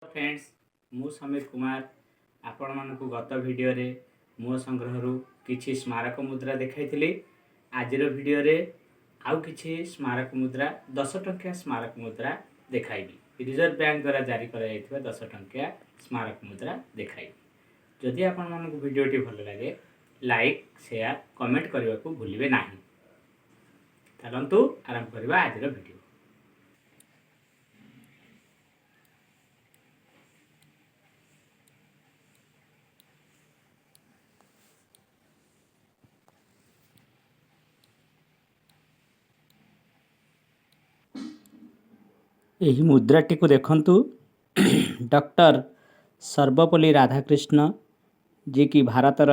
Friends मु समीर कुमार आपण मानकु गत वीडियो रे मो संग्रह किछि स्मारक मुद्रा देखाइथिली। आजिर वीडियो रे आउ किछि स्मारक मुद्रा 10 टंकिया स्मारक मुद्रा देखाइबी। रिजर्व बैंक द्वारा जारी करा जायथिबा 10 टंकिया स्मारक मुद्रा देखाइबी। जदि आपण मानकु वीडियोटी भल लागे लाइक शेयर कमेंट करबा को भूलिबे नाही। चलंतु आरंभ करबा आजिर वीडियो। यही मुद्राटी को देखंतु डॉक्टर सर्वपल्ली राधाकृष्ण जी की भारतर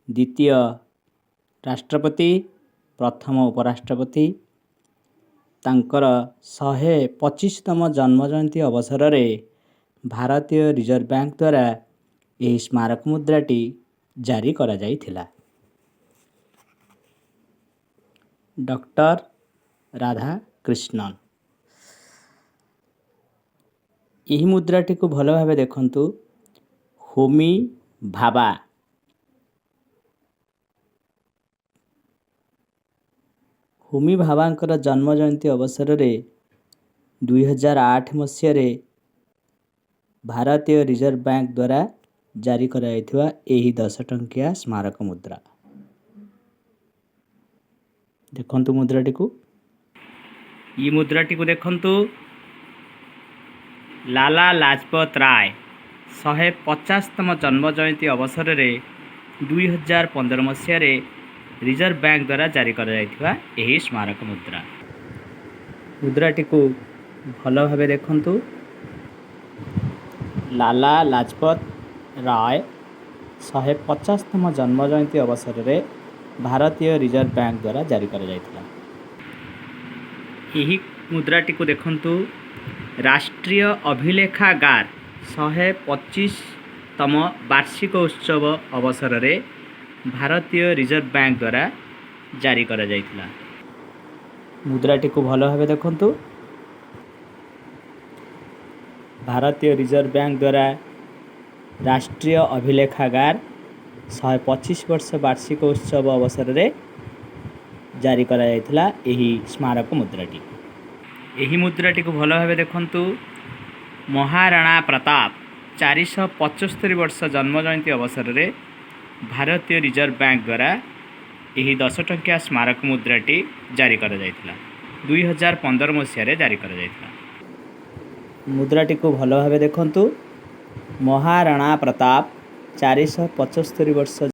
द्वितीय राष्ट्रपति प्रथम उपराष्ट्रपति तांकर 125तम जन्म जयंती अवसर में भारतीय रिजर्व बैंक द्वारा यही स्मारक मुद्राटी जारी करा जाइथिला। डॉक्टर राधाकृष्णन यही मुद्राटी को भल भाव देखंतु होमी भाभा होमी भाभांकर जन्म जयंती अवसर में 2008 मसीह भारतीय रिजर्व बैंक द्वारा जारी कराइथिबा एही 10 टंकिया स्मारक मुद्रा देखंतु। मुद्राटी को ई मुद्राटी को देखंतु लाला लाजपत राय 150तम जन्म जयंती अवसर में 2015 मसीह रिजर्व बैंक द्वारा जारी करा जाइथिबा एही स्मारक मुद्रा। मुद्राटी को भल भाव देखंतु लाला लाजपत राय 150तम जन्म जयंती अवसर में भारतीय रिजर्व बैंक द्वारा जारी करा जाइथिला। एही मुद्राटी को देखंतु राष्ट्रीय अभिलेखागार 125तम वार्षिक उत्सव अवसर में भारतीय रिजर्व बैंक द्वारा जारी करा जाइथिला। मुद्राटी को भल भाव देखंतु भारतीय रिजर्व बैंक द्वारा राष्ट्रीय अभिलेखागार 125 वर्ष वार्षिक उत्सव अवसर में जारी करा जाइथिला एही स्मारक मुद्राटी। एही मुद्राटी को भल भाव देखंतु महाराणा प्रताप 475 वर्ष जन्म जयंती अवसर में भारतीय रिजर्व बैंक द्वारा यही 10 टंकिया स्मारक मुद्राटी जारी करा जाइथिला। 2015 मसीह जारी करा जाइथिला। मुद्राटी को भल भाव देखंतु महाराणा प्रताप 475 वर्ष